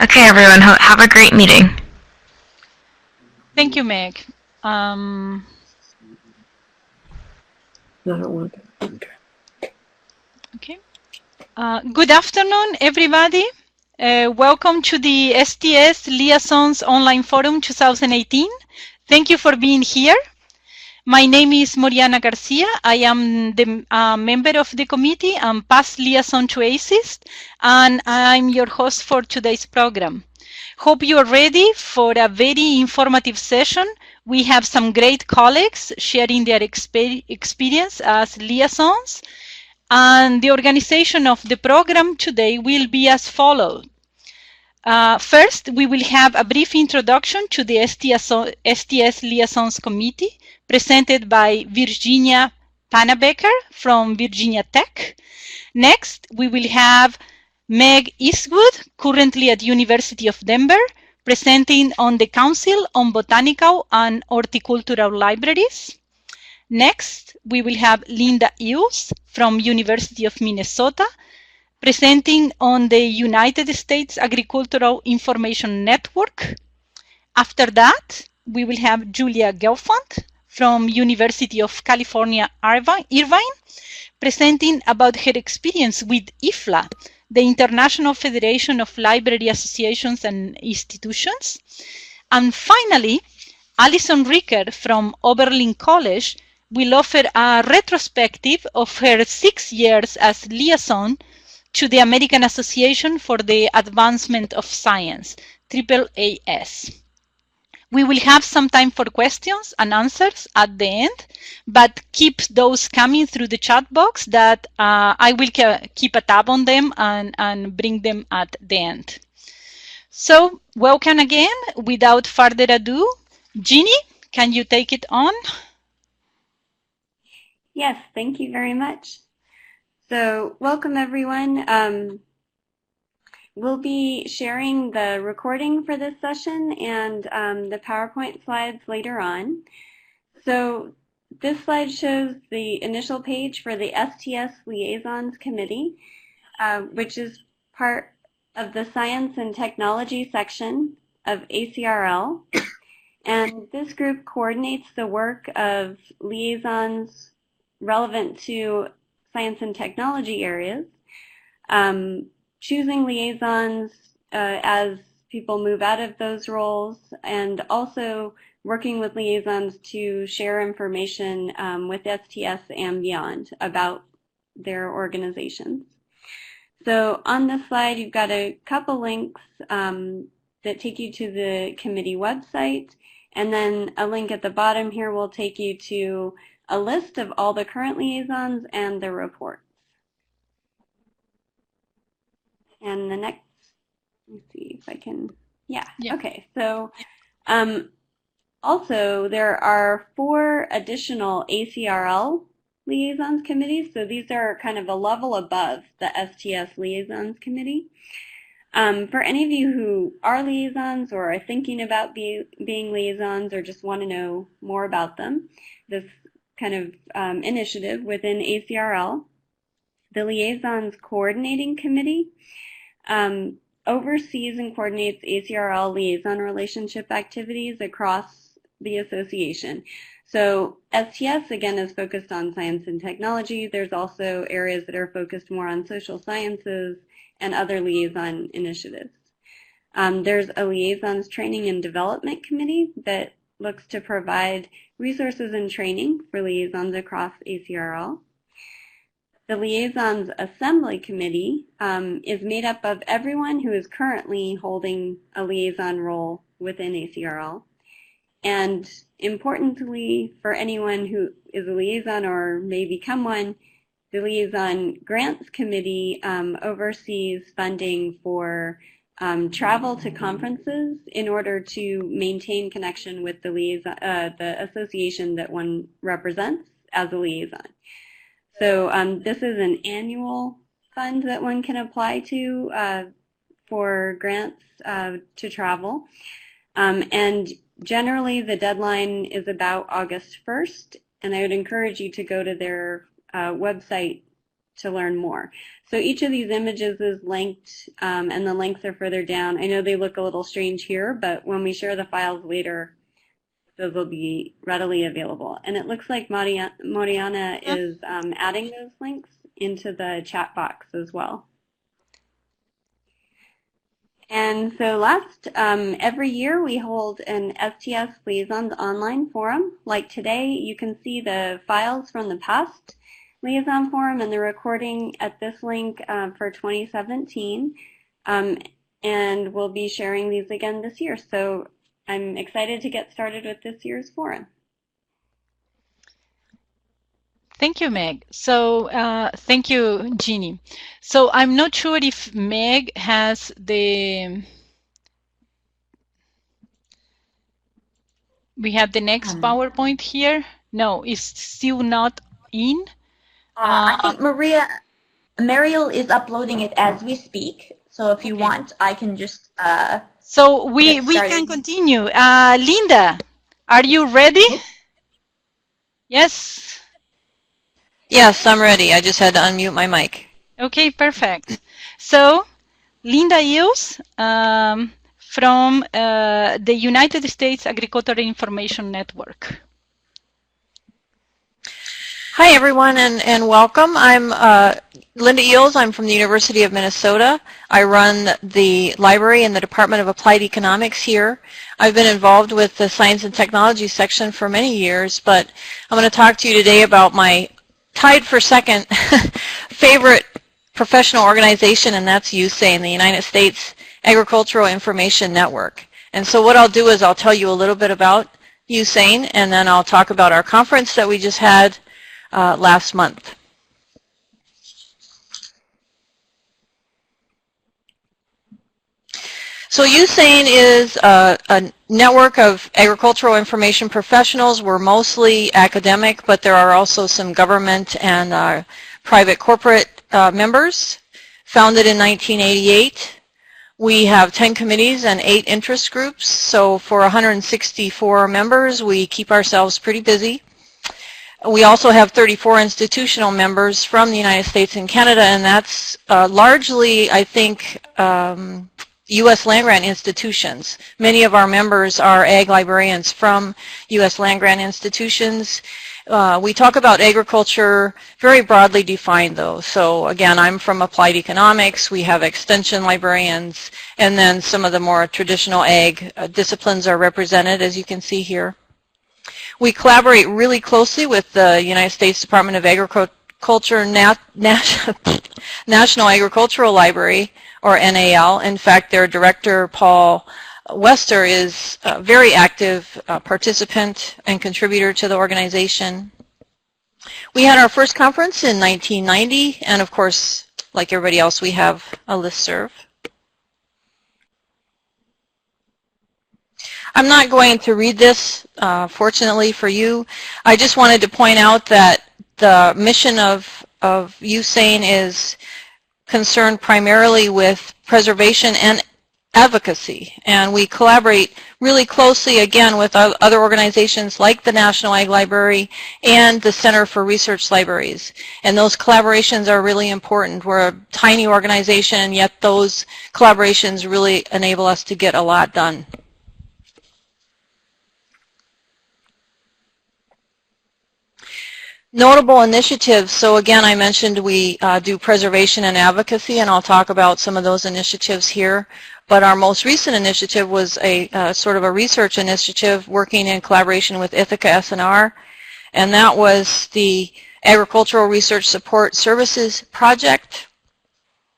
Okay, everyone, have a great meeting. Thank you, Meg. No, I don't want to. Okay. Okay. Good afternoon, everybody. Welcome to the STS Liaisons Online Forum 2018. Thank you for being here. My name is Moriana Garcia. I am the member of the committee and past liaison to ACES, and I'm your host for today's program. Hope you are ready for a very informative session. We have some great colleagues sharing their experience as liaisons, and the organization of the program today will be as follows. First, we will have a brief introduction to the STS Liaisons Committee presented by Virginia Panabecker from Virginia Tech. Next, we will have Meg Eastwood, currently at University of Denver, presenting on the Council on Botanical and Horticultural Libraries. Next, we will have Linda Hughes from University of Minnesota, presenting on the United States Agricultural Information Network. After that, we will have Julia Gelfand from University of California, Irvine, presenting about her experience with IFLA, the International Federation of Library Associations and Institutions. And finally, Alison Ricker from Oberlin College will offer a retrospective of her 6 years as liaison to the American Association for the Advancement of Science, AAAS. We will have some time for questions and answers at the end, but keep those coming through the chat box that I will keep a tab on them and bring them at the end. So welcome again. Without further ado, Jeannie, can you take it on? Yes, thank you very much. So welcome everyone. We'll be sharing the recording for this session and the PowerPoint slides later on. So this slide shows the initial page for the STS Liaisons Committee, which is part of the Science and Technology section of ACRL. And this group coordinates the work of liaisons relevant to science and technology areas, choosing liaisons as people move out of those roles, and also working with liaisons to share information with STS and beyond about their organizations. So on this slide, you've got a couple links that take you to the committee website, and then a link at the bottom here will take you to a list of all the current liaisons and their reports. And the next, let's see if I can, yeah. Okay. So also there are 4 additional ACRL liaisons committees. So these are kind of a level above the STS Liaisons Committee. For any of you who are liaisons or are thinking about being liaisons or just want to know more about them, this kind of initiative within ACRL, the Liaisons Coordinating Committee oversees and coordinates ACRL liaison relationship activities across the association. So STS, again, is focused on science and technology. There's also areas that are focused more on social sciences and other liaison initiatives. There's a Liaisons Training and Development Committee that looks to provide resources and training for liaisons across ACRL. The Liaisons Assembly Committee is made up of everyone who is currently holding a liaison role within ACRL. And importantly, for anyone who is a liaison or may become one, the Liaison Grants Committee oversees funding for travel to conferences in order to maintain connection with the association that one represents as a liaison. So this is an annual fund that one can apply to for grants to travel. And generally the deadline is about August 1st, and I would encourage you to go to their website to learn more. So each of these images is linked, and the links are further down. I know they look a little strange here, but when we share the files later, those will be readily available. And it looks like Mariana is adding those links into the chat box as well. And so every year we hold an STS Liaisons online forum. Like today, you can see the files from the past Liaison Forum and the recording at this link for 2017. And we'll be sharing these again this year. So I'm excited to get started with this year's forum. Thank you, Meg. So thank you, Jeannie. So I'm not sure if Meg has we have the next PowerPoint here. No, it's still not in. I think Mariel is uploading it as we speak. So if you want, I can just so we can continue. Linda, are you ready? Yes. Yes, I'm ready. I just had to unmute my mic. Okay, perfect. So, Linda Eels from the United States Agricultural Information Network. Hi, everyone, and welcome. I'm Linda Eels. I'm from the University of Minnesota. I run the library in the Department of Applied Economics here. I've been involved with the Science and Technology section for many years, but I'm going to talk to you today about my tied for second favorite professional organization, and that's USANE, the United States Agricultural Information Network. And so what I'll do is I'll tell you a little bit about USANE, and then I'll talk about our conference that we just had last month. So USANE is a network of agricultural information professionals. We're mostly academic, but there are also some government and private corporate members. Founded in 1988. We have 10 committees and 8 interest groups. So for 164 members, we keep ourselves pretty busy. We also have 34 institutional members from the United States and Canada, and that's largely, I think, U.S. land-grant institutions. Many of our members are ag librarians from U.S. land-grant institutions. We talk about agriculture very broadly defined, though. So again, I'm from applied economics. We have extension librarians, and then some of the more traditional ag disciplines are represented, as you can see here. We collaborate really closely with the United States Department of Agriculture National Agricultural Library, or NAL. In fact, their director, Paul Wester, is a very active participant and contributor to the organization. We had our first conference in 1990, and of course, like everybody else, we have a listserv. I'm not going to read this, fortunately for you. I just wanted to point out that the mission of USANE is concerned primarily with preservation and advocacy, and we collaborate really closely again with other organizations like the National Ag Library and the Center for Research Libraries, and those collaborations are really important. We're a tiny organization, and yet those collaborations really enable us to get a lot done. Notable initiatives. So again, I mentioned we do preservation and advocacy, and I'll talk about some of those initiatives here. But our most recent initiative was a sort of a research initiative working in collaboration with Ithaca S&R, and that was the Agricultural Research Support Services Project.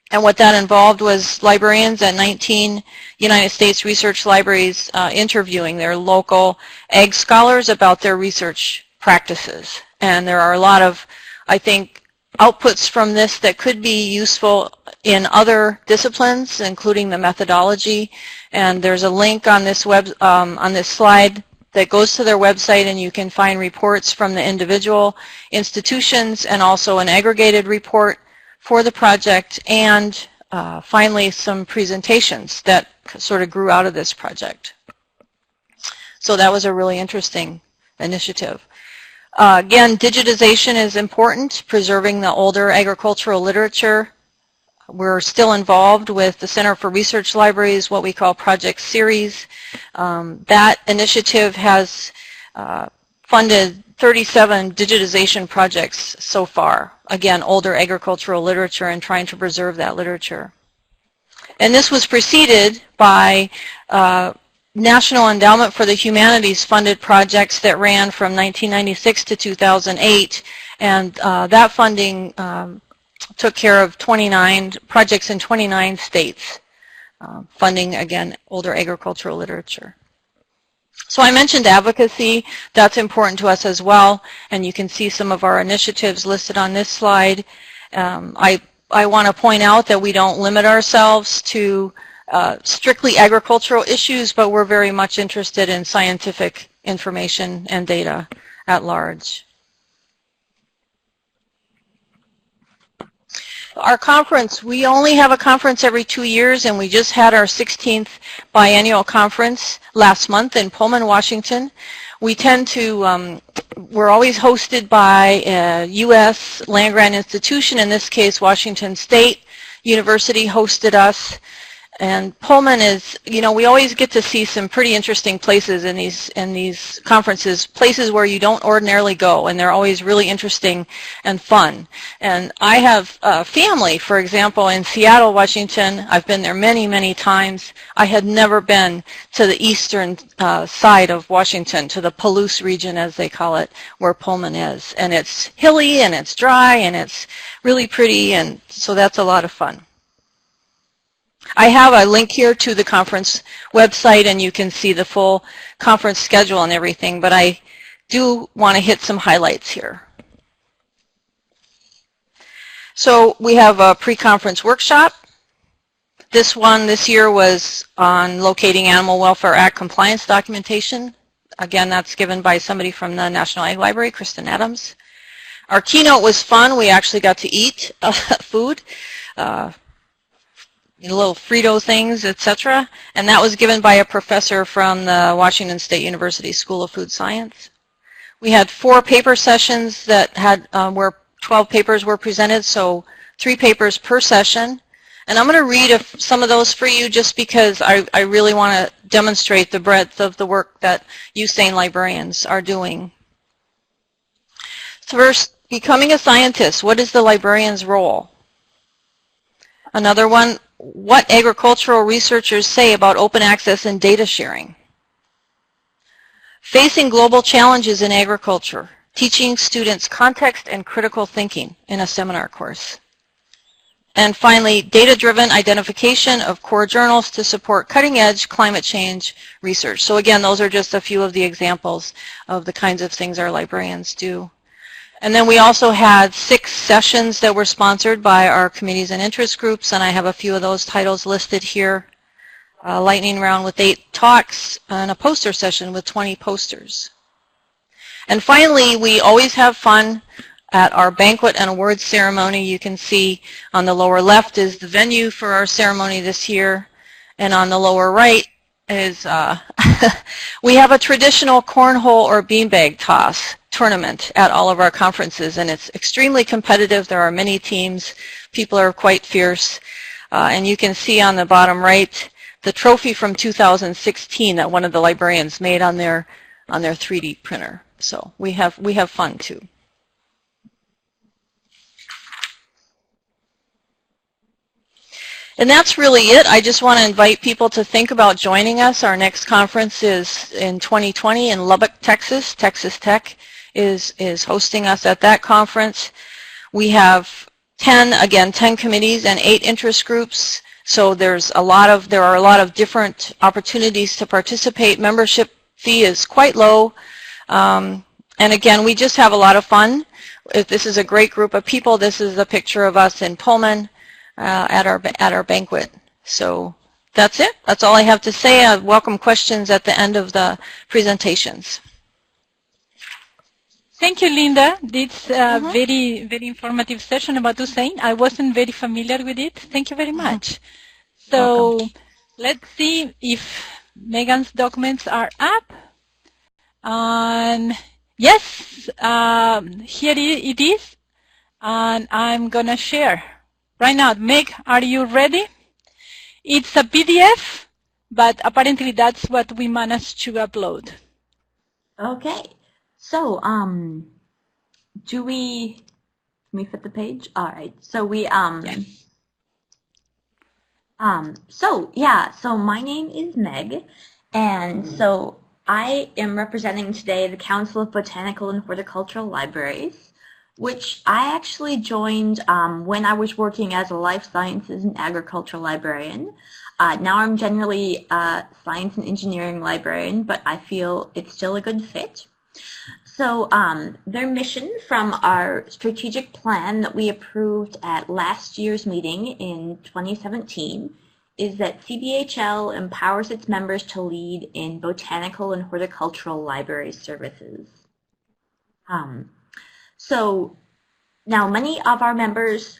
And what that involved was librarians at 19 United States research libraries interviewing their local ag scholars about their research practices. And there are a lot of, I think, outputs from this that could be useful in other disciplines, including the methodology. And there's a link on this on this slide that goes to their website, and you can find reports from the individual institutions and also an aggregated report for the project, and finally some presentations that sort of grew out of this project. So that was a really interesting initiative. Again, digitization is important, preserving the older agricultural literature. We're still involved with the Center for Research Libraries, what we call Project Series. That initiative has funded 37 digitization projects so far. Again, older agricultural literature and trying to preserve that literature. And this was preceded by National Endowment for the Humanities funded projects that ran from 1996 to 2008. And that funding took care of 29 projects in 29 states, funding, again, older agricultural literature. So I mentioned advocacy. That's important to us as well, and you can see some of our initiatives listed on this slide. I want to point out that we don't limit ourselves to strictly agricultural issues, but we're very much interested in scientific information and data at large. Our conference, we only have a conference every 2 years, and we just had our 16th biennial conference last month in Pullman, Washington. We tend to, we're always hosted by a U.S. land-grant institution, in this case Washington State University hosted us. And Pullman is, you know, we always get to see some pretty interesting places in these conferences, places where you don't ordinarily go, and they're always really interesting and fun. And I have a family, for example, in Seattle, Washington. I've been there many, many times. I had never been to the eastern side of Washington, to the Palouse region, as they call it, where Pullman is. And it's hilly, and it's dry, and it's really pretty, and so that's a lot of fun. I have a link here to the conference website, and you can see the full conference schedule and everything, but I do want to hit some highlights here. So we have a pre-conference workshop. This one this year was on locating Animal Welfare Act compliance documentation. Again, that's given by somebody from the National Ag Library, Kristen Adams. Our keynote was fun. We actually got to eat food. Little Frito things, etc. And that was given by a professor from the Washington State University School of Food Science. We had 4 paper sessions that had where 12 papers were presented, so 3 papers per session. And I'm going to read some of those for you just because I really want to demonstrate the breadth of the work that USANE librarians are doing. So first, becoming a scientist. What is the librarian's role? Another one, what agricultural researchers say about open access and data sharing. Facing global challenges in agriculture, teaching students context and critical thinking in a seminar course. And finally, data-driven identification of core journals to support cutting-edge climate change research. So again, those are just a few of the examples of the kinds of things our librarians do. And then we also had 6 sessions that were sponsored by our committees and interest groups, and I have a few of those titles listed here. A lightning round with 8 talks, and a poster session with 20 posters. And finally, we always have fun at our banquet and awards ceremony. You can see on the lower left is the venue for our ceremony this year, and on the lower right is we have a traditional cornhole or beanbag toss tournament at all of our conferences, and it's extremely competitive. There are many teams. People are quite fierce. And you can see on the bottom right the trophy from 2016 that one of the librarians made on their 3D printer. So we have fun too. And that's really it. I just want to invite people to think about joining us. Our next conference is in 2020 in Lubbock, Texas. Texas Tech is hosting us at that conference. We have 10 committees and 8 interest groups. So there are a lot of different opportunities to participate. Membership fee is quite low. And again, we just have a lot of fun. This is a great group of people. This is a picture of us in Pullman. At our banquet. So that's it. That's all I have to say. I welcome questions at the end of the presentations. Thank you, Linda. This very, very informative session about USANE. I wasn't very familiar with it. Thank you very much. So let's see if Megan's documents are up. And Yes, here it is, and I'm gonna share right now. Meg, are you ready? It's a PDF, but apparently that's what we managed to upload. Okay. So, do we, can we fit the page? All right. So we, so my name is Meg, and so I am representing today the Council of Botanical and Horticultural Libraries, which I actually joined when I was working as a life sciences and agricultural librarian. Now I'm generally a science and engineering librarian, but I feel it's still a good fit. So their mission from our strategic plan that we approved at last year's meeting in 2017 is that CBHL empowers its members to lead in botanical and horticultural library services. So now many of our members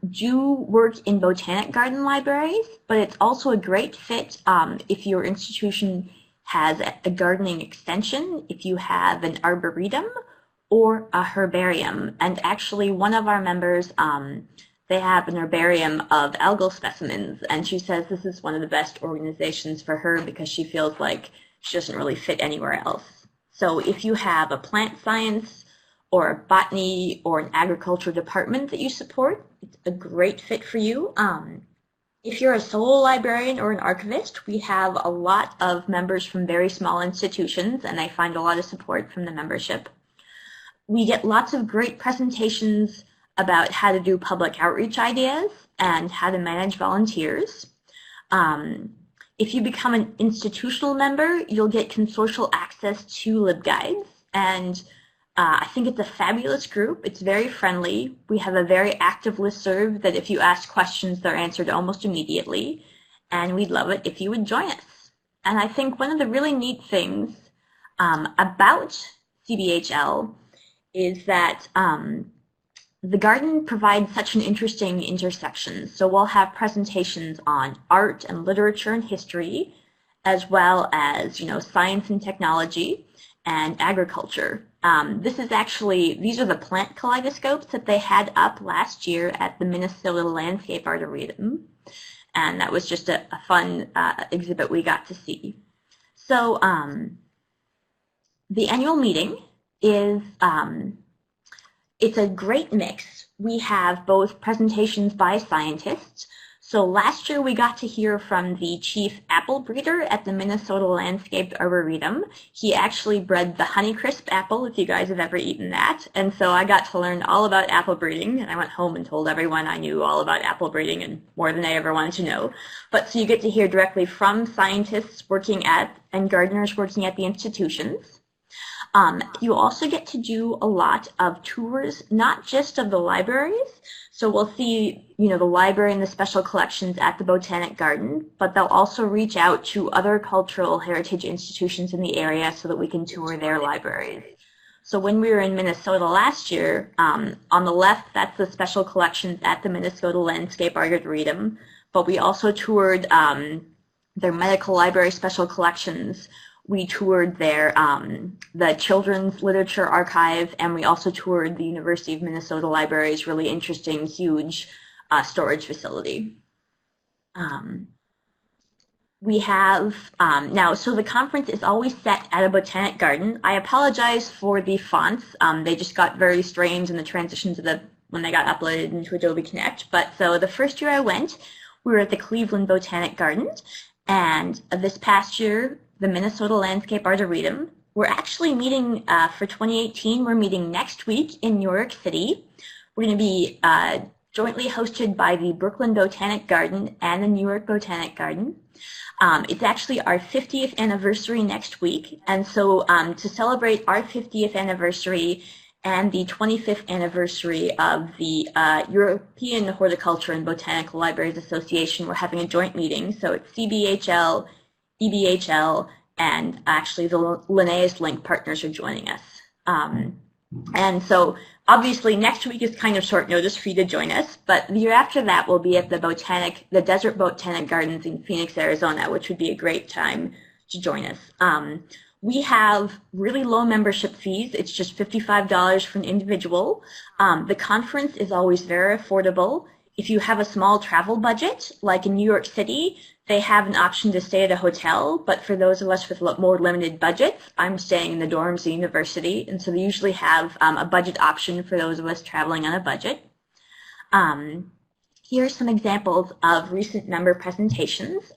do work in botanic garden libraries, but it's also a great fit if your institution has a gardening extension, if you have an arboretum or a herbarium. And actually one of our members, they have an herbarium of algal specimens, and she says this is one of the best organizations for her because she feels like she doesn't really fit anywhere else. So if you have a plant science or a botany or an agriculture department that you support, it's a great fit for you. If you're a solo librarian or an archivist, we have a lot of members from very small institutions, and I find a lot of support from the membership. We get lots of great presentations about how to do public outreach ideas and how to manage volunteers. If you become an institutional member, you'll get consortial access to LibGuides, and I think it's a fabulous group. It's very friendly. We have a very active listserv that if you ask questions, they're answered almost immediately, and we'd love it if you would join us. And I think one of the really neat things about CBHL is that the garden provides such an interesting intersection. So we'll have presentations on art and literature and history, as well as, science and technology and agriculture. This is actually, these are the plant kaleidoscopes that they had up last year at the Minnesota Landscape Arboretum. And that was just a fun exhibit we got to see. So the annual meeting is, it's a great mix. We have both presentations by scientists. So last year we got to hear from the chief apple breeder at the Minnesota Landscape Arboretum. He actually bred the Honeycrisp apple, if you guys have ever eaten that. And so I got to learn all about apple breeding, and I went home and told everyone I knew all about apple breeding and more than I ever wanted to know. But so you get to hear directly from scientists working at and gardeners working at the institutions. You also get to do a lot of tours, not just of the libraries. So we'll see, the library and the special collections at the Botanic Garden, but they'll also reach out to other cultural heritage institutions in the area so that we can tour their libraries. So when we were in Minnesota last year, on the left, that's the special collections at the Minnesota Landscape Arboretum, but we also toured their medical library special collections. We toured their the Children's Literature Archive, and we also toured the University of Minnesota Library's really interesting, huge storage facility. We have now, so the conference is always set at a botanic garden. I apologize for the fonts. They just got very strange in the transition to when they got uploaded into Adobe Connect. But so the first year I went, we were at the Cleveland Botanic Gardens, and this past year, the Minnesota Landscape Arboretum. We're actually meeting for 2018. We're meeting next week in New York City. We're going to be jointly hosted by the Brooklyn Botanic Garden and the New York Botanic Garden. It's actually our 50th anniversary next week. And so to celebrate our 50th anniversary and the 25th anniversary of the European Horticulture and Botanical Libraries Association, we're having a joint meeting. So it's CBHL, EBHL, and actually the Linnaeus Link partners are joining us. And so obviously next week is kind of short notice for you to join us, but the year after that we'll be at the Desert Botanic Gardens in Phoenix, Arizona, which would be a great time to join us. We have really low membership fees. It's just $55 for an individual. The conference is always very affordable. If you have a small travel budget, like in New York City, they have an option to stay at a hotel, but for those of us with more limited budgets, I'm staying in the dorms at the university, and so they usually have a budget option for those of us traveling on a budget. Here are some examples of recent member presentations.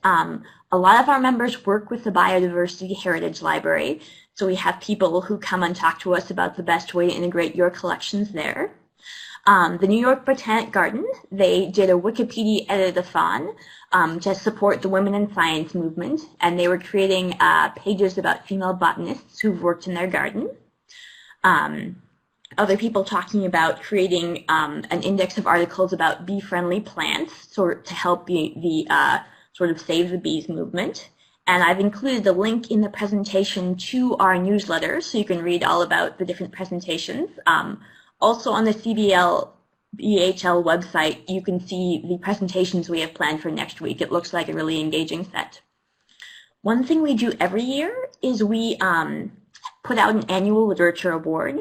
A lot of our members work with the Biodiversity Heritage Library, so we have people who come and talk to us about the best way to integrate your collections there. The New York Botanic Garden, they did a Wikipedia edit-a-thon to support the Women in Science movement, and they were creating pages about female botanists who've worked in their garden. Other people talking about creating an index of articles about bee-friendly plants to help the sort of Save the Bees movement. And I've included a link in the presentation to our newsletter, so you can read all about the different presentations. Also on the CBL BHL website, you can see the presentations we have planned for next week. It looks like a really engaging set. One thing we do every year is we put out an annual literature award.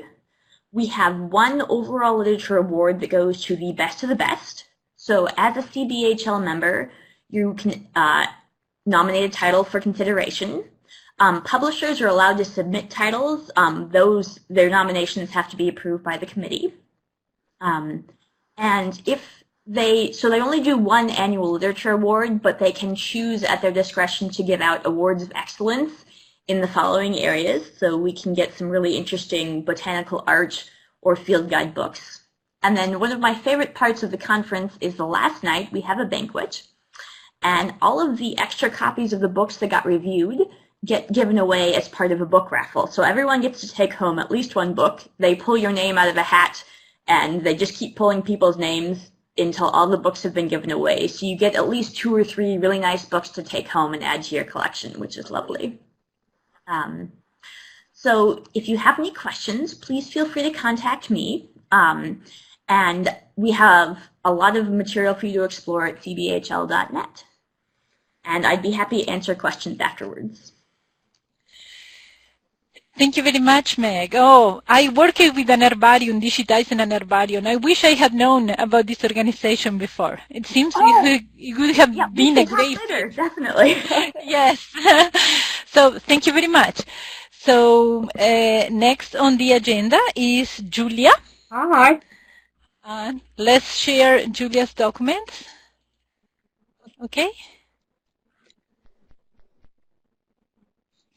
We have one overall literature award that goes to the best of the best. So as a CBHL member, you can nominate a title for consideration. Publishers are allowed to submit titles. Their nominations have to be approved by the committee. And they only do one annual literature award, but they can choose at their discretion to give out awards of excellence in the following areas. So we can get some really interesting botanical art or field guide books. And then one of my favorite parts of the conference is the last night we have a banquet. And all of the extra copies of the books that got reviewed get given away as part of a book raffle. So everyone gets to take home at least one book. They pull your name out of a hat, and they just keep pulling people's names until all the books have been given away. So you get at least 2 or 3 really nice books to take home and add to your collection, which is lovely. So if you have any questions, please feel free to contact me. And we have a lot of material for you to explore at cbhl.net. And I'd be happy to answer questions afterwards. Thank you very much, Meg. Oh, I work with an herbarium, digitizing an herbarium. I wish I had known about this organization before. It seems it would have been a great later, definitely. Yes. So thank you very much. So next on the agenda is Julia. Hi. Let's share Julia's documents. Okay.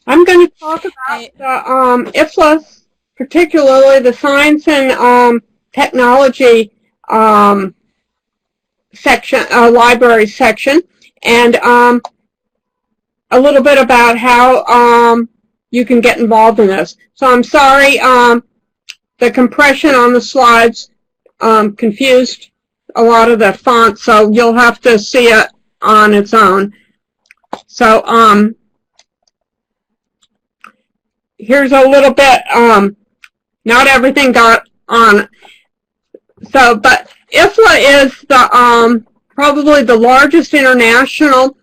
I'm going to talk about the IFLAS, particularly the Science and Technology section, library section, and a little bit about how you can get involved in this. So I'm sorry, the compression on the slides confused a lot of the font, so you'll have to see it on its own. So here's a little bit, not everything got on. So, but IFLA is the probably the largest international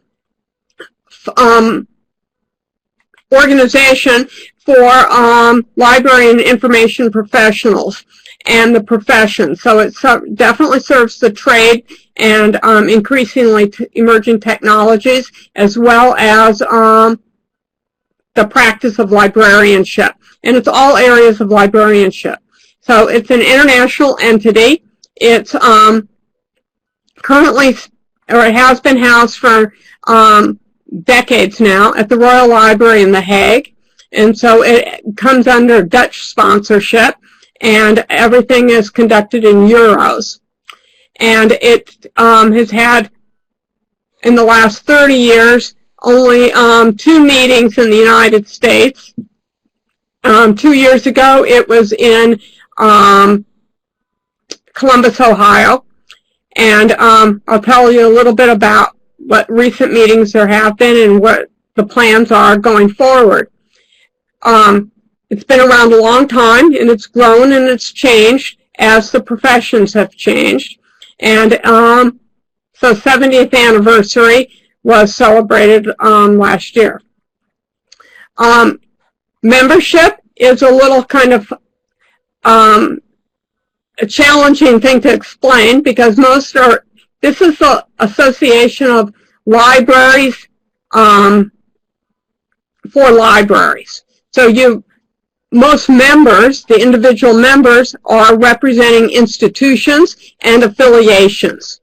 organization for library and information professionals and the profession. So it definitely serves the trade and increasingly emerging technologies, as well as the practice of librarianship. And it's all areas of librarianship. So it's an international entity. It's currently, or it has been housed for decades now at the Royal Library in The Hague. And so it comes under Dutch sponsorship, and everything is conducted in euros. And it has had, in the last 30 years, only 2 meetings in the United States. 2 years ago, it was in Columbus, Ohio. And I'll tell you a little bit about what recent meetings there have been and what the plans are going forward. It's been around a long time, and it's grown and it's changed as the professions have changed. And so 70th anniversary was celebrated last year. membership is a little kind of a challenging thing to explain because this is the Association of Libraries for libraries. So most members, the individual members, are representing institutions and affiliations.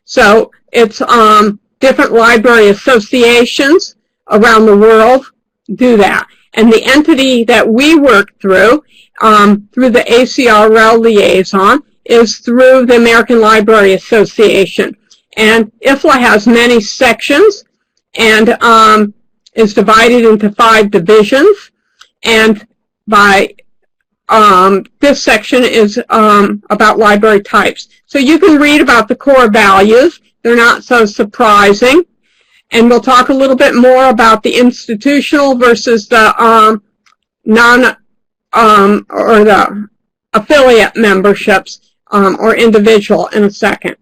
So it's different library associations around the world do that. And the entity that we work through the ACRL liaison, is through the American Library Association. And IFLA has many sections and is divided into 5 divisions. And this section is about library types. So you can read about the core values. They're not so surprising. And we'll talk a little bit more about the institutional versus the or the affiliate memberships or individual in a second.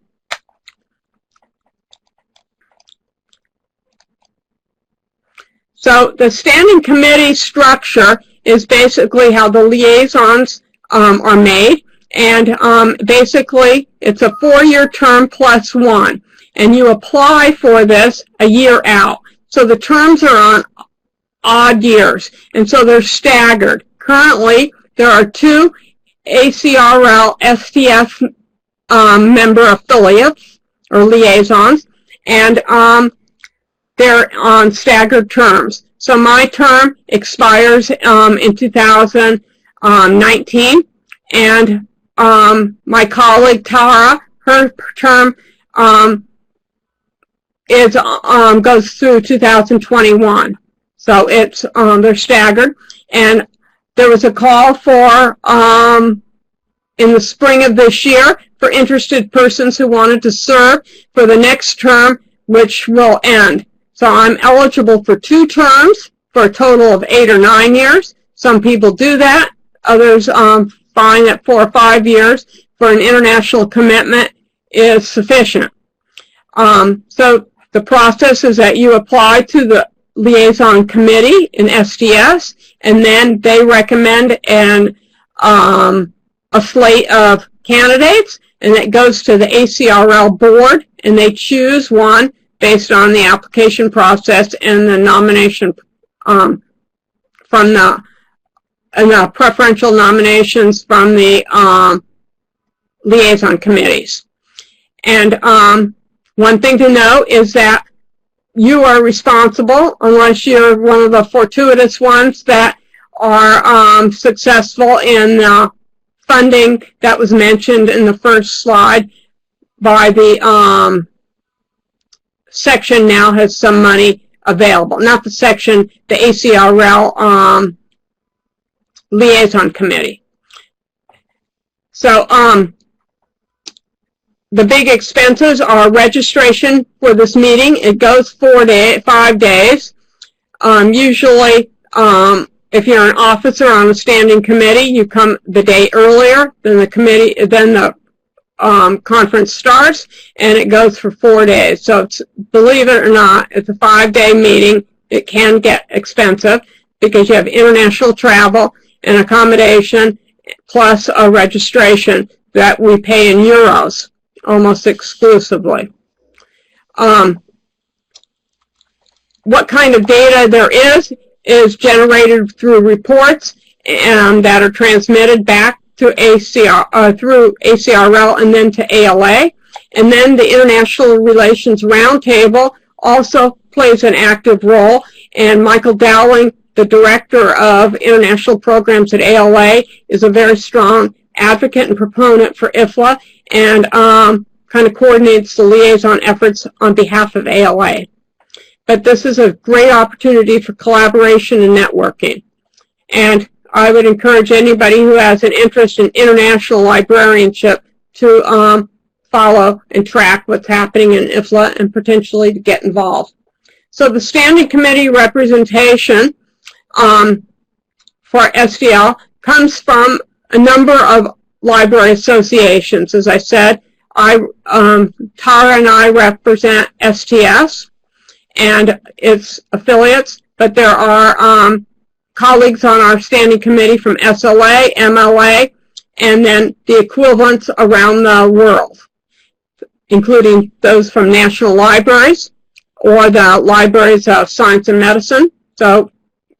So the standing committee structure is basically how the liaisons are made, and basically it's a 4-year term plus 1, and you apply for this a year out. So the terms are on odd years, and so they're staggered. Currently, there are 2 ACRL STS member affiliates or liaisons, and they're on staggered terms. So my term expires in 2019, and my colleague Tara, her term goes through 2021. So it's they're staggered, and there was a call for in the spring of this year for interested persons who wanted to serve for the next term, which will end. So I'm eligible for 2 terms for a total of 8 or 9 years. Some people do that. Others find that 4 or 5 years for an international commitment is sufficient. So the process is that you apply to the liaison committee in STS, and then they recommend a slate of candidates, and it goes to the ACRL board, and they choose one based on the application process and the nomination from the preferential nominations from the liaison committees. And one thing to note is that you are responsible, unless you're one of the fortuitous ones that are successful in funding that was mentioned in the first slide by the section now has some money available. Not the section, the ACRL liaison committee. So the big expenses are registration for this meeting. It goes 5 days. Usually, if you're an officer on a standing committee, you come the day earlier than the committee, then the conference starts, and it goes for 4 days. So it's, believe it or not, it's a 5-day meeting. It can get expensive because you have international travel and accommodation plus a registration that we pay in euros almost exclusively. What kind of data there is generated through reports that are transmitted back to through ACRL and then to ALA. And then the International Relations Roundtable also plays an active role. And Michael Dowling, the Director of International Programs at ALA, is a very strong advocate and proponent for IFLA, and kind of coordinates the liaison efforts on behalf of ALA. But this is a great opportunity for collaboration and networking. And I would encourage anybody who has an interest in international librarianship to follow and track what's happening in IFLA and potentially to get involved. So the Standing Committee representation for SDL comes from a number of library associations. As I said, Tara and I represent STS and its affiliates, but there are colleagues on our standing committee from SLA, MLA, and then the equivalents around the world, including those from national libraries or the libraries of science and medicine. So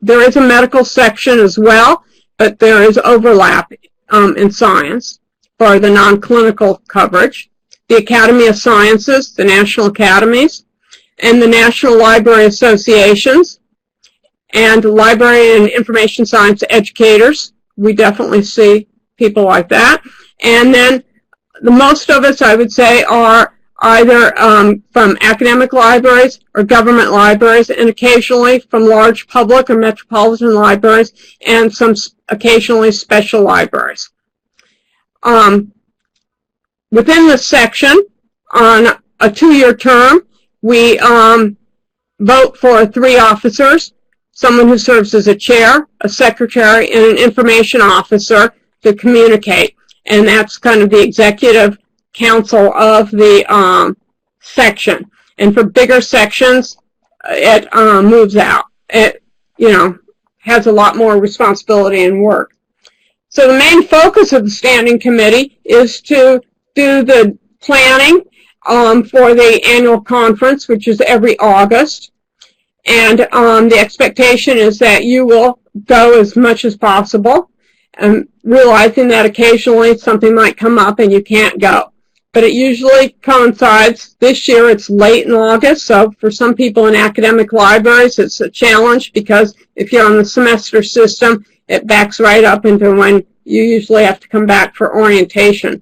there is a medical section as well, but there is overlap in science for the non-clinical coverage. The Academy of Sciences, the national academies, and the National Library Associations, and library and information science educators. We definitely see people like that. And then the most of us, I would say, are either from academic libraries or government libraries, and occasionally from large public or metropolitan libraries, and some occasionally special libraries. Within this section, on a 2-year term, we vote for 3 officers, someone who serves as a chair, a secretary, and an information officer to communicate. And that's kind of the executive council of the section. And for bigger sections, it moves out. It, has a lot more responsibility and work. So the main focus of the standing committee is to do the planning for the annual conference, which is every August. And the expectation is that you will go as much as possible, and realizing that occasionally something might come up and you can't go. But it usually coincides. This year it's late in August, so for some people in academic libraries it's a challenge, because if you're on the semester system, it backs right up into when you usually have to come back for orientation.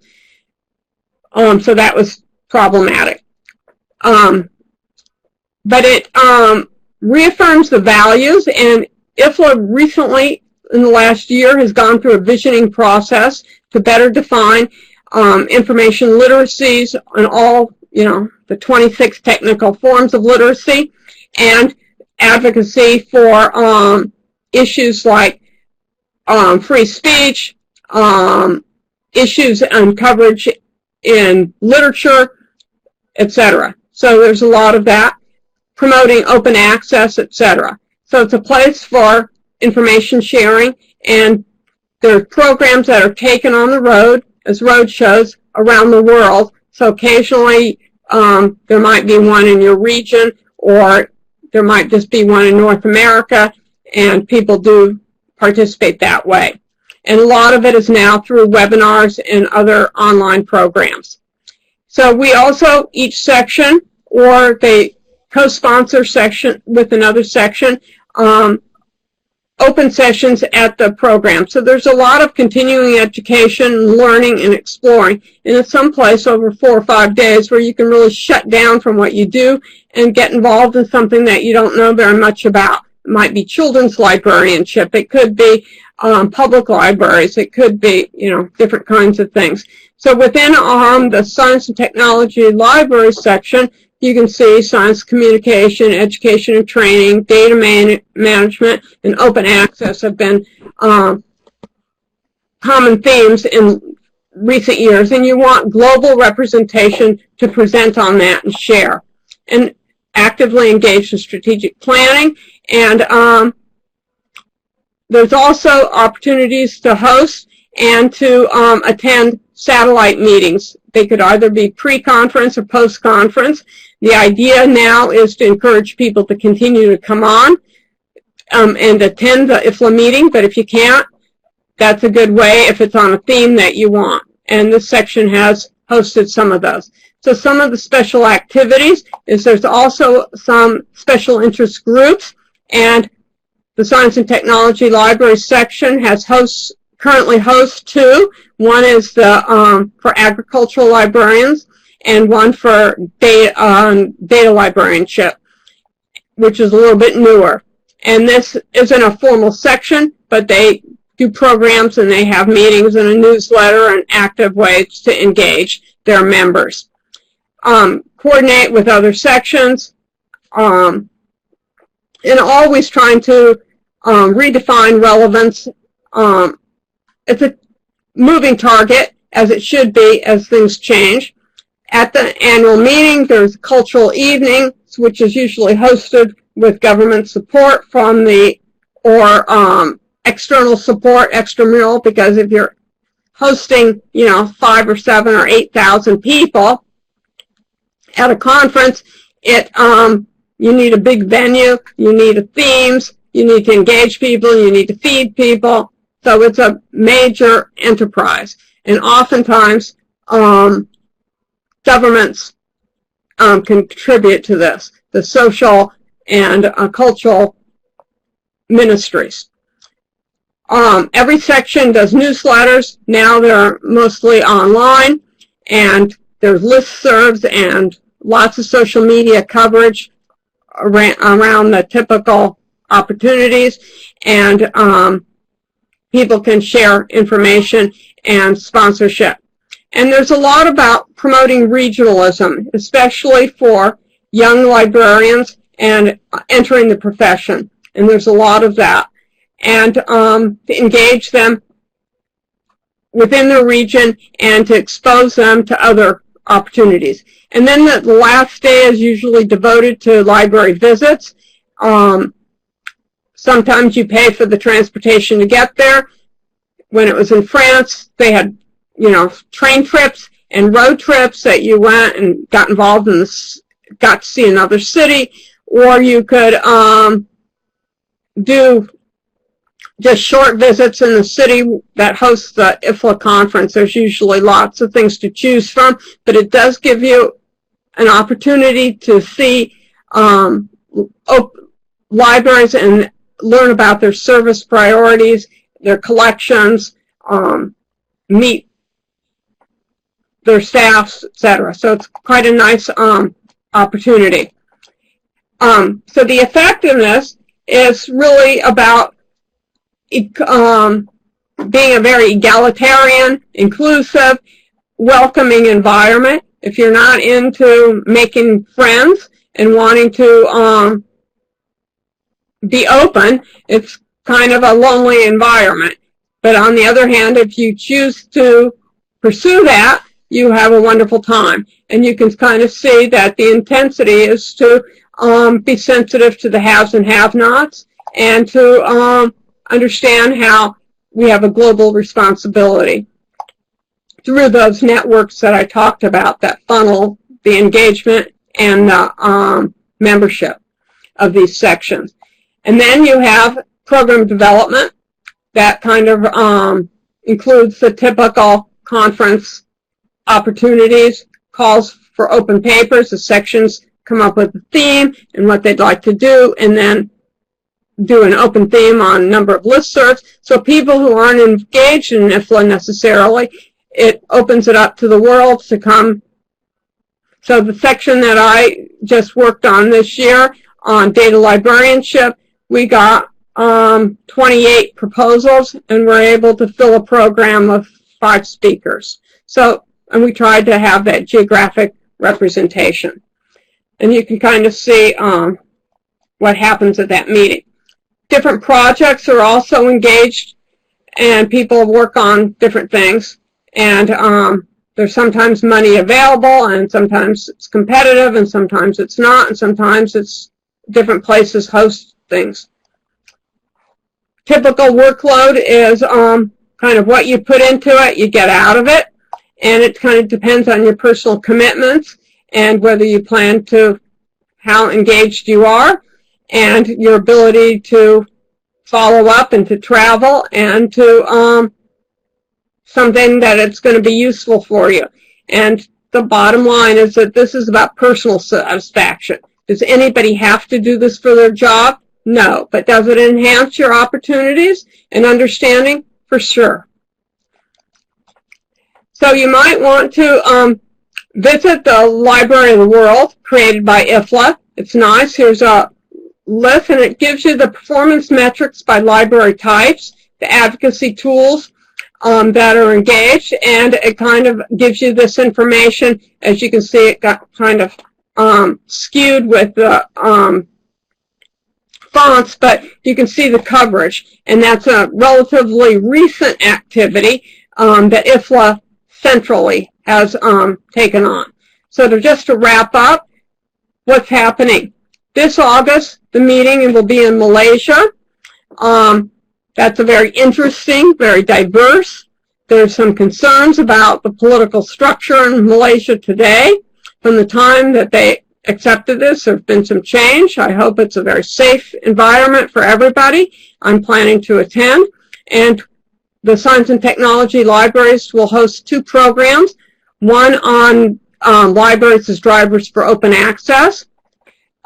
So that was problematic. But it reaffirms the values, and IFLA recently, in the last year, has gone through a visioning process to better define information literacies and all, the 26 technical forms of literacy, and advocacy for issues like free speech, issues and coverage in literature, etc. So there's a lot of that, promoting open access, etc. So it's a place for information sharing, and there are programs that are taken on the road as road shows around the world. So occasionally there might be one in your region, or there might just be one in North America, and people do participate that way. And a lot of it is now through webinars and other online programs. So we also, each section, or they co-sponsor section with another section, open sessions at the program. So there's a lot of continuing education, learning, and exploring. And it's someplace over 4 or 5 days where you can really shut down from what you do and get involved in something that you don't know very much about. It might be children's librarianship. It could be public libraries. It could be, different kinds of things. So within the Science and Technology Library section, you can see science communication, education and training, data management, and open access have been common themes in recent years, and you want global representation to present on that and share. And actively engage in strategic planning, and there's also opportunities to host and to attend satellite meetings. They could either be pre-conference or post-conference. The idea now is to encourage people to continue to come on and attend the IFLA meeting, but if you can't, that's a good way if it's on a theme that you want. And this section has hosted some of those. So some of the special activities is there's also some special interest groups, and the Science and Technology Library section has currently hosts 2. One is the for agricultural librarians, and one for data librarianship, which is a little bit newer. And this isn't a formal section, but they do programs and they have meetings and a newsletter and active ways to engage their members. Coordinate with other sections, and always trying to redefine relevance. It's a moving target, as it should be as things change. At the annual meeting, there's cultural evening, which is usually hosted with government support from the or external support, extramural, because if you're hosting, 5 or 7 or 8,000 people at a conference, you need a big venue, you need themes, you need to engage people, you need to feed people. So it's a major enterprise. And oftentimes, governments contribute to this, the social and cultural ministries. Every section does newsletters. Now they're mostly online, and there's listservs and lots of social media coverage around the typical opportunities, and people can share information and sponsorship. And there's a lot about promoting regionalism, especially for young librarians and entering the profession. And there's a lot of that. And to engage them within the region and to expose them to other opportunities. And then the last day is usually devoted to library visits. Sometimes you pay for the transportation to get there. When it was in France, they had, train trips and road trips that you went and got involved in got to see another city, or you could do just short visits in the city that hosts the IFLA conference. There's usually lots of things to choose from, but it does give you an opportunity to see libraries and learn about their service priorities, their collections, meet their staffs, etc. So it's quite a nice opportunity. So the effectiveness is really about being a very egalitarian, inclusive, welcoming environment. If you're not into making friends and wanting to be open, it's kind of a lonely environment. But on the other hand, if you choose to pursue that, you have a wonderful time. And you can kind of see that the intensity is to be sensitive to the haves and have-nots, and to understand how we have a global responsibility through those networks that I talked about, that funnel, the engagement, and the membership of these sections. And then you have program development that kind of includes the typical conference opportunities, calls for open papers. The sections come up with a theme and what they'd like to do, and then do an open theme on a number of listservs. So people who aren't engaged in IFLA necessarily, it opens it up to the world to come. So the section that I just worked on this year on data librarianship, we got 28 proposals, and we're able to fill a program of 5 speakers. So, and we tried to have that geographic representation. And you can kind of see what happens at that meeting. Different projects are also engaged, and people work on different things. And there's sometimes money available, and sometimes it's competitive, and sometimes it's not, and sometimes it's different places host things. Typical workload is kind of what you put into it, you get out of it, and it kind of depends on your personal commitments and whether you plan to, how engaged you are, and your ability to follow up and to travel and to something that it's going to be useful for you. And the bottom line is that this is about personal satisfaction. Does anybody have to do this for their job? No. But does it enhance your opportunities and understanding? For sure. So you might want to visit the Library of the World created by IFLA. It's nice. Here's a list, and it gives you the performance metrics by library types, the advocacy tools that are engaged, and it kind of gives you this information. As you can see, it got kind of skewed with the fonts, but you can see the coverage, and that's a relatively recent activity that IFLA centrally has taken on. So just to wrap up, what's happening? This August, the meeting will be in Malaysia. That's a very interesting, very diverse. There's some concerns about the political structure in Malaysia today. From the time that they accepted this, there have been some change. I hope it's a very safe environment for everybody. I'm planning to attend. And the Science and Technology Libraries will host 2 programs, one on libraries as drivers for open access,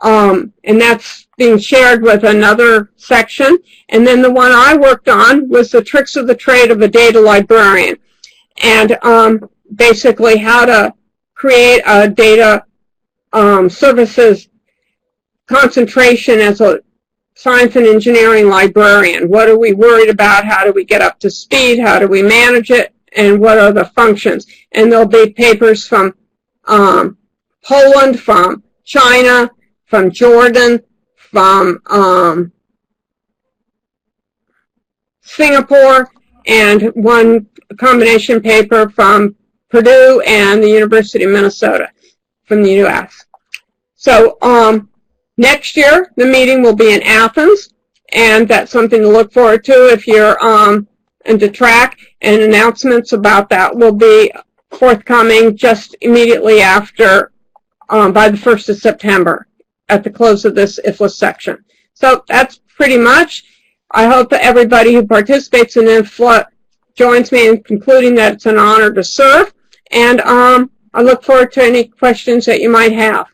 and that's being shared with another section. And then the one I worked on was the tricks of the trade of a data librarian, and basically how to create a data services concentration as a science and engineering librarian. What are we worried about? How do we get up to speed? How do we manage it? And what are the functions? And there'll be papers from Poland, from China, from Jordan, from Singapore, and one combination paper from Purdue and the University of Minnesota from the U.S. So next year, the meeting will be in Athens, and that's something to look forward to if you're into track, and announcements about that will be forthcoming just immediately after, by the 1st of September, at the close of this IFLA section. So that's pretty much. I hope that everybody who participates in IFLA joins me in concluding that it's an honor to serve, and I look forward to any questions that you might have.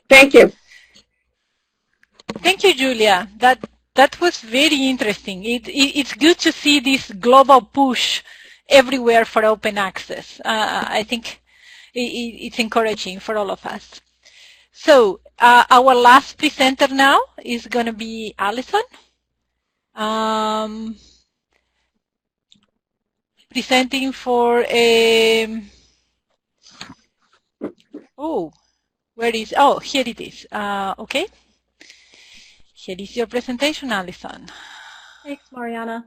Thank you. Thank you, Julia. That was very interesting. It's good to see this global push everywhere for open access. I think it's encouraging for all of us. So our last presenter now is going to be Alison, presenting for a, here it is. Okay. Here is your presentation, Alison. Thanks, Mariana.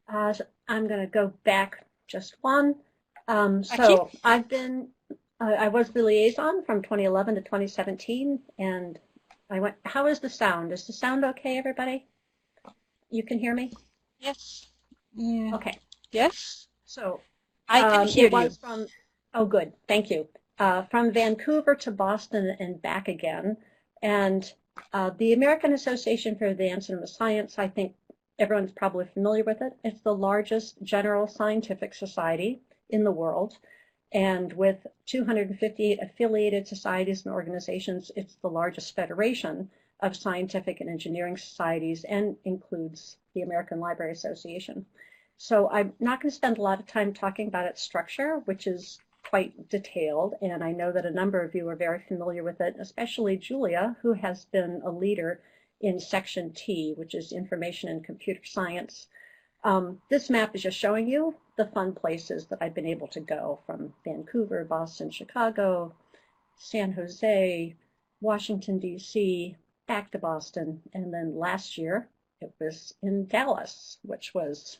I'm going to go back just one. So I've been, I was the liaison from 2011 to 2017, and I went, how is the sound? Is the sound okay, everybody? You can hear me? Yes. Yeah. Okay. Yes. So I can hear you. From, oh, good. Thank you. From Vancouver to Boston and back again. And the American Association for Advancement of Science, I think everyone's probably familiar with it. It's the largest general scientific society in the world. And with 258 affiliated societies and organizations, it's the largest federation of scientific and engineering societies and includes the American Library Association. So I'm not going to spend a lot of time talking about its structure, which is quite detailed, and I know that a number of you are very familiar with it, especially Julia, who has been a leader in Section T, which is Information and Computer Science. This map is just showing you the fun places that I've been able to go, from Vancouver, Boston, Chicago, San Jose, Washington, D.C., back to Boston, and then last year it was in Dallas, which was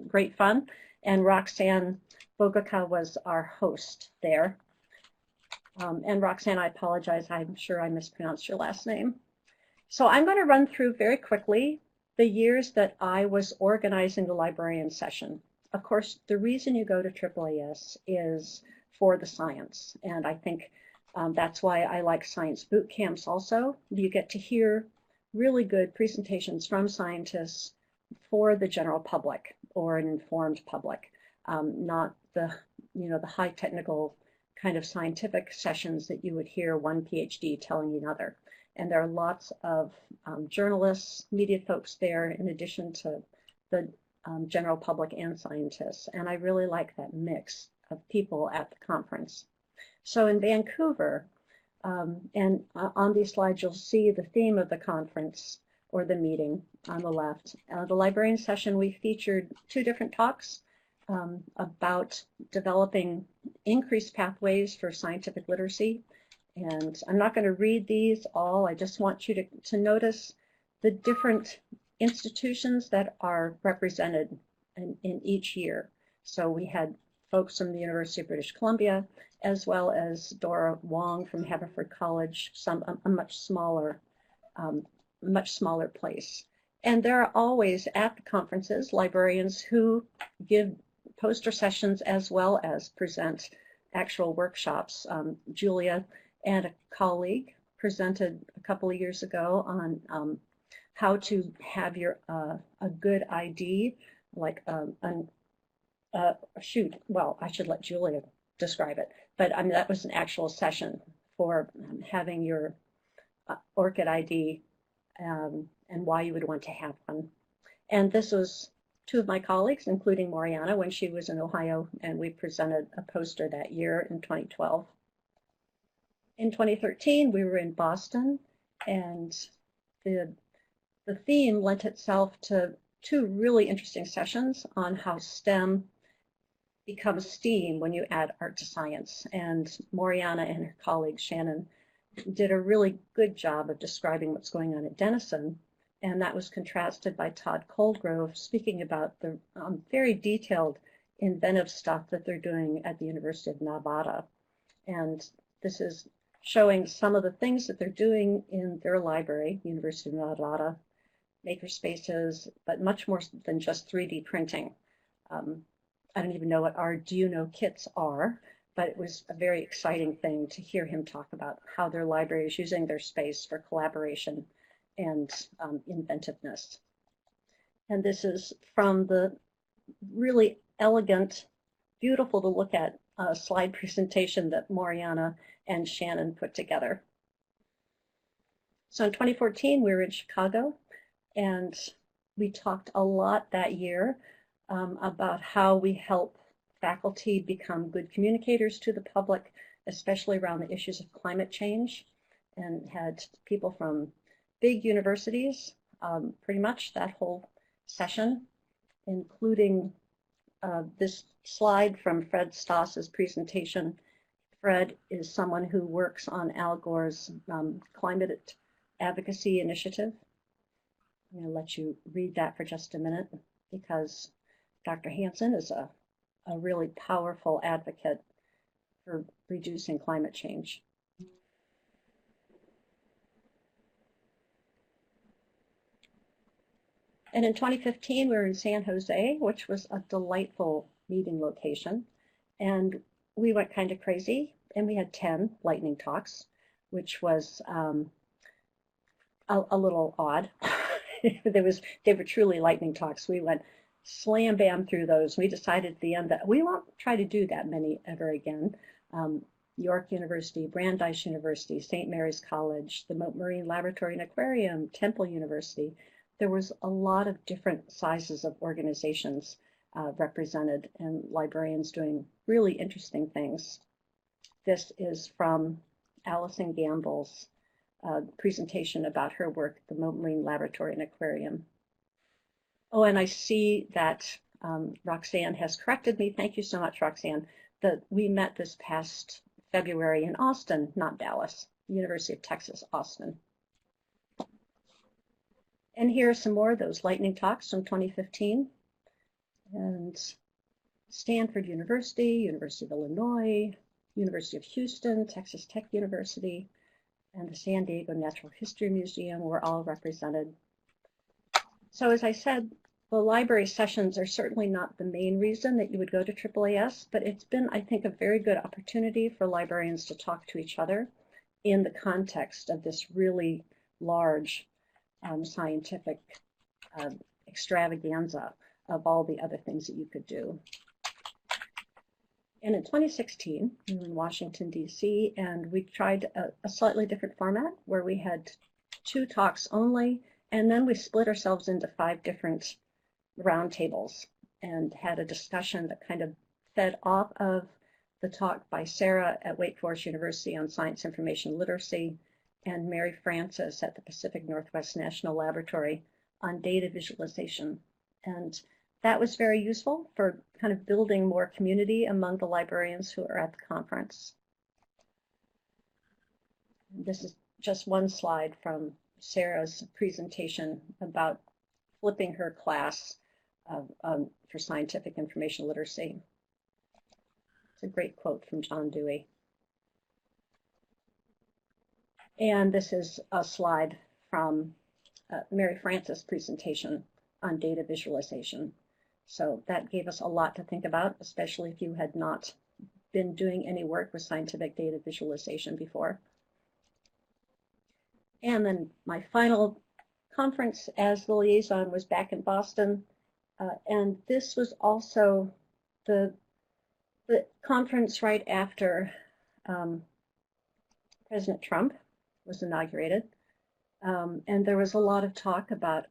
great fun, and Roxanne Bogaca was our host there. And Roxanne, I apologize, I'm sure I mispronounced your last name. So I'm going to run through very quickly the years that I was organizing the librarian session. Of course, the reason you go to AAAS is for the science, and I think that's why I like science boot camps also. You get to hear really good presentations from scientists for the general public or an informed public, not the the high technical kind of scientific sessions that you would hear one PhD telling another. And there are lots of journalists, media folks there, in addition to the general public and scientists. And I really like that mix of people at the conference. So in Vancouver, and on these slides you'll see the theme of the conference or the meeting on the left. The librarian session, we featured 2 different talks about developing increased pathways for scientific literacy. And I'm not going to read these all. I just want you to notice the different institutions that are represented in each year. So we had folks from the University of British Columbia, as well as Dora Wong from Haverford College, a much smaller place. And there are always at the conferences librarians who give poster sessions as well as present actual workshops. Julia and a colleague presented a couple of years ago on how to have your a good ID, like shoot, well, I should let Julia describe it, but I mean that was an actual session for having your ORCID ID and why you would want to have one. And this was two of my colleagues, including Moriana, when she was in Ohio, and we presented a poster that year in 2012. In 2013, we were in Boston, and the theme lent itself to two really interesting sessions on how STEM becomes STEAM when you add art to science. And Moriana and her colleague Shannon did a really good job of describing what's going on at Denison, and that was contrasted by Todd Coldgrove speaking about the very detailed inventive stuff that they're doing at the University of Nevada. And this is showing some of the things that they're doing in their library, University of Nevada, maker spaces, but much more than just 3D printing. I don't even know what Arduino kits are, but it was a very exciting thing to hear him talk about how their library is using their space for collaboration and inventiveness. And this is from the really elegant, beautiful to look at slide presentation that Moriana and Shannon put together. So in 2014, we were in Chicago, and we talked a lot that year about how we help faculty become good communicators to the public, especially around the issues of climate change, and had people from big universities, pretty much that whole session, including this slide from Fred Stoss's presentation. Fred is someone who works on Al Gore's climate advocacy initiative. I'm going to let you read that for just a minute, because Dr. Hansen is a really powerful advocate for reducing climate change. And in 2015, we were in San Jose, which was a delightful meeting location. And we went kind of crazy, and we had 10 lightning talks, which was a little odd. They were truly lightning talks. We went slam bam through those. We decided at the end that we won't try to do that many ever again. York University, Brandeis University, St. Mary's College, the Mote Marine Laboratory and Aquarium, Temple University. There was a lot of different sizes of organizations represented, and librarians doing really interesting things. This is from Allison Gamble's presentation about her work at the Mote Marine Laboratory and Aquarium. Oh, and I see that Roxanne has corrected me. Thank you so much, Roxanne, that we met this past February in Austin, not Dallas, University of Texas, Austin. And here are some more of those lightning talks from 2015. And Stanford University, University of Illinois, University of Houston, Texas Tech University, and the San Diego Natural History Museum were all represented. So as I said, the library sessions are certainly not the main reason that you would go to AAAS, but it's been, I think, a very good opportunity for librarians to talk to each other in the context of this really large scientific extravaganza of all the other things that you could do. And in 2016, we were in Washington, D.C., and we tried a slightly different format where we had 2 talks only, and then we split ourselves into 5 different roundtables and had a discussion that kind of fed off of the talk by Sarah at Wake Forest University on science information literacy, and Mary Francis at the Pacific Northwest National Laboratory on data visualization. And that was very useful for kind of building more community among the librarians who are at the conference. This is just one slide from Sarah's presentation about flipping her class for scientific information literacy. It's a great quote from John Dewey. And this is a slide from Mary Frances' presentation on data visualization. So that gave us a lot to think about, especially if you had not been doing any work with scientific data visualization before. And then my final conference as the liaison was back in Boston. And this was also the conference right after President Trump was inaugurated. And there was a lot of talk about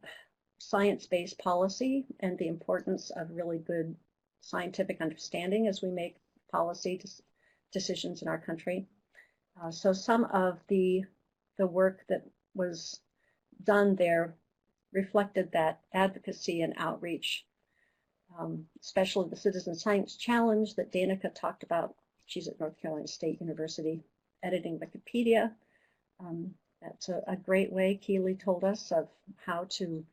science-based policy and the importance of really good scientific understanding as we make policy decisions in our country. So some of the work that was done there reflected that advocacy and outreach, especially the Citizen Science Challenge that Danica talked about. She's at North Carolina State University editing Wikipedia. That's a great way, Keely told us, of how to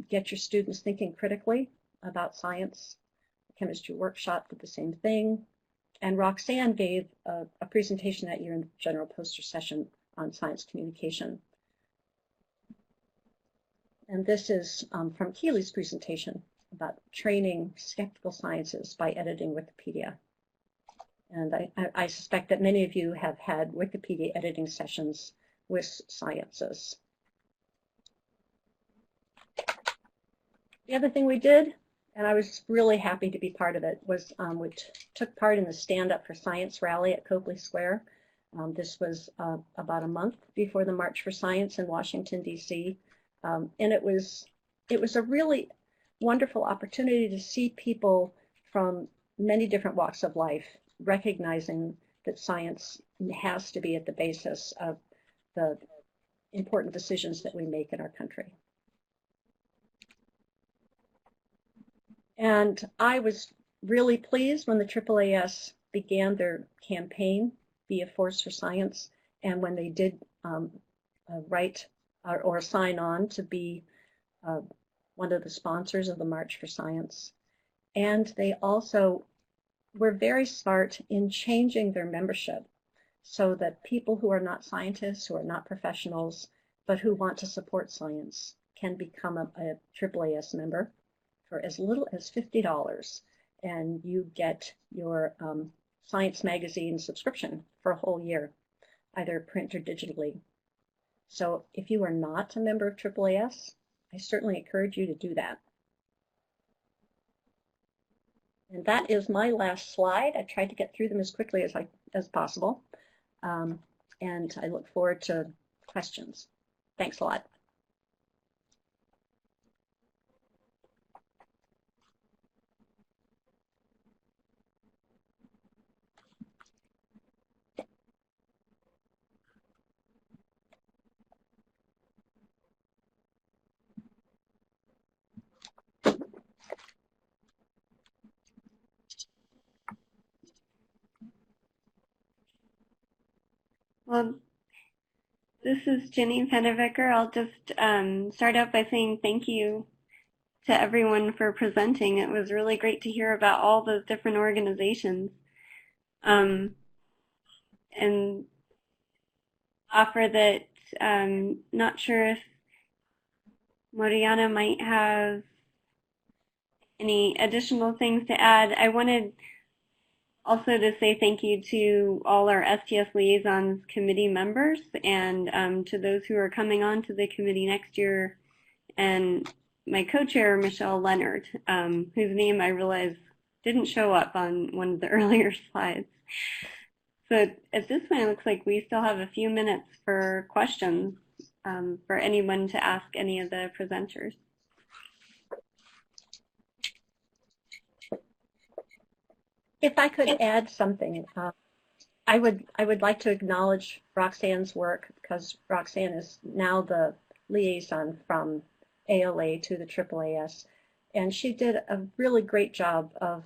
get your students thinking critically about science. The chemistry workshop did the same thing. And Roxanne gave a presentation that year in the general poster session on science communication. And this is from Keely's presentation about training skeptical scientists by editing Wikipedia. And I suspect that many of you have had Wikipedia editing sessions with sciences. The other thing we did, and I was really happy to be part of it, was we took part in the Stand Up for Science rally at Copley Square. This was about a month before the March for Science in Washington, D.C. And it was a really wonderful opportunity to see people from many different walks of life recognizing that science has to be at the basis of the important decisions that we make in our country. And I was really pleased when the AAAS began their campaign, Be a Force for Science, and when they did write or sign on to be one of the sponsors of the March for Science. And they also were very smart in changing their membership so that people who are not scientists, who are not professionals, but who want to support science can become a AAAS member for as little as $50. And you get your Science magazine subscription for a whole year, either print or digitally. So if you are not a member of AAAS, I certainly encourage you to do that. And that is my last slide. I tried to get through them as quickly as possible. And I look forward to questions. Thanks a lot. Well, this is Jenny Pennevicker. I'll just start out by saying thank you to everyone for presenting. It was really great to hear about all those different organizations, and offer that not sure if Mariana might have any additional things to add. I wanted also to say thank you to all our STS Liaisons committee members and to those who are coming on to the committee next year, and my co-chair, Michelle Leonard, whose name I realize didn't show up on one of the earlier slides. So at this point, it looks like we still have a few minutes for questions for anyone to ask any of the presenters. If I could add something, I would like to acknowledge Roxanne's work, because Roxanne is now the liaison from ALA to the AAAS, and she did a really great job of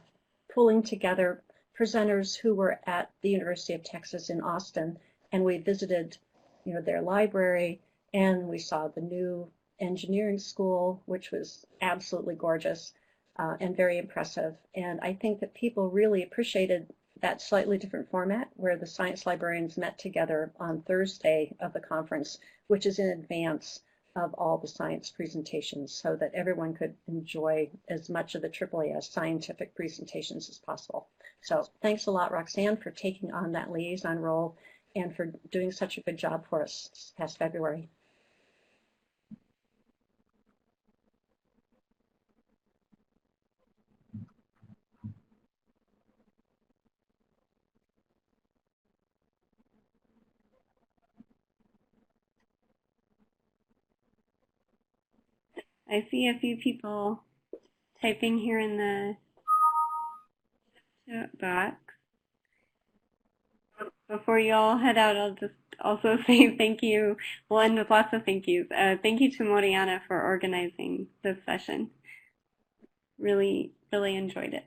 pulling together presenters who were at the University of Texas in Austin, and we visited, their library, and we saw the new engineering school, which was absolutely gorgeous. And very impressive. And I think that people really appreciated that slightly different format where the science librarians met together on Thursday of the conference, which is in advance of all the science presentations so that everyone could enjoy as much of the AAAS scientific presentations as possible. So thanks a lot, Roxanne, for taking on that liaison role and for doing such a good job for us this past February. I see a few people typing here in the chat box. Before you all head out, I'll just also say thank you. We'll end with lots of thank yous. Thank you to Moriana for organizing this session. Really, really enjoyed it.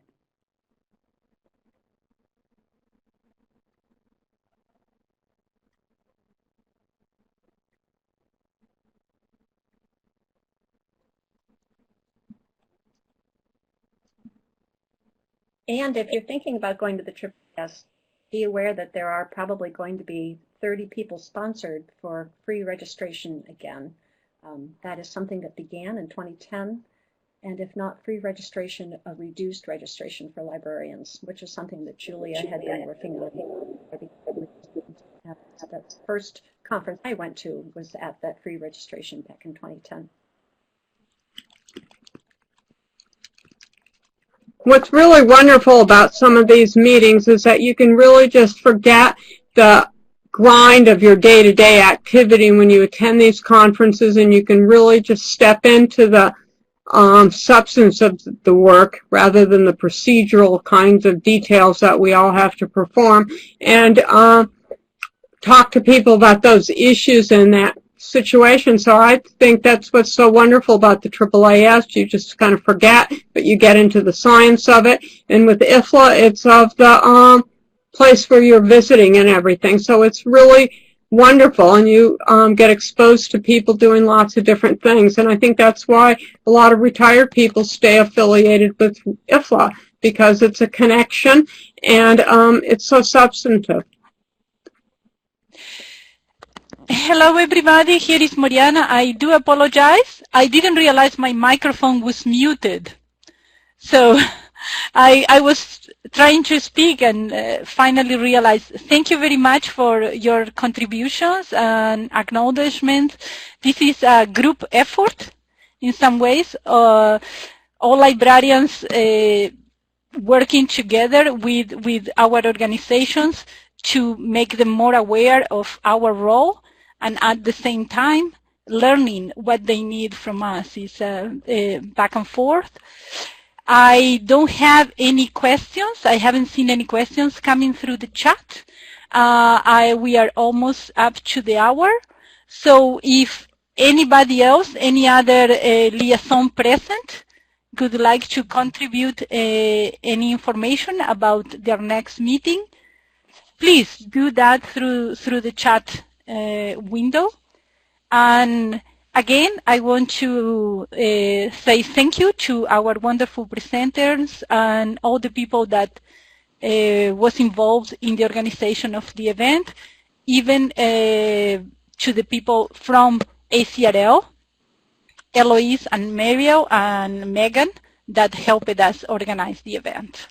And if you're thinking about going to the AAAS, be aware that there are probably going to be 30 people sponsored for free registration again. That is something that began in 2010, and if not free registration, a reduced registration for librarians, which is something that Julia had been working on. The first conference I went to was at that free registration back in 2010. What's really wonderful about some of these meetings is that you can really just forget the grind of your day-to-day activity when you attend these conferences, and you can really just step into the substance of the work rather than the procedural kinds of details that we all have to perform, and talk to people about those issues in that situation. So I think that's what's so wonderful about the AAAS. You just kind of forget, but you get into the science of it. And with IFLA, it's of the place where you're visiting and everything. So it's really wonderful, and you get exposed to people doing lots of different things. And I think that's why a lot of retired people stay affiliated with IFLA, because it's a connection, and it's so substantive. Hello, everybody. Here is Moriana. I do apologize. I didn't realize my microphone was muted. So I was trying to speak and finally realized. Thank you very much for your contributions and acknowledgement. This is a group effort in some ways. All librarians working together with our organizations to make them more aware of our role, and at the same time learning what they need from us. It's back and forth. I don't have any questions. I haven't seen any questions coming through the chat. We are almost up to the hour. So if anybody else, any other liaison present, would like to contribute any information about their next meeting, please do that through the chat window. And again, I want to say thank you to our wonderful presenters and all the people that was involved in the organization of the event, even to the people from ACRL, Eloise and Mariel and Megan, that helped us organize the event.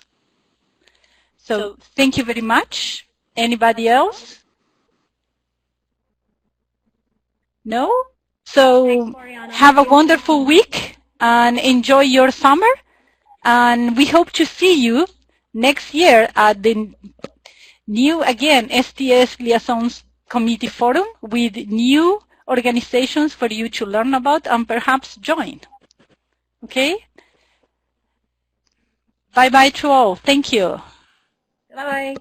So thank you very much. Anybody else? No? So have a wonderful week and enjoy your summer. And we hope to see you next year at the new, again, STS Liaisons Committee Forum with new organizations for you to learn about and perhaps join. Okay? Bye-bye to all. Thank you. Bye.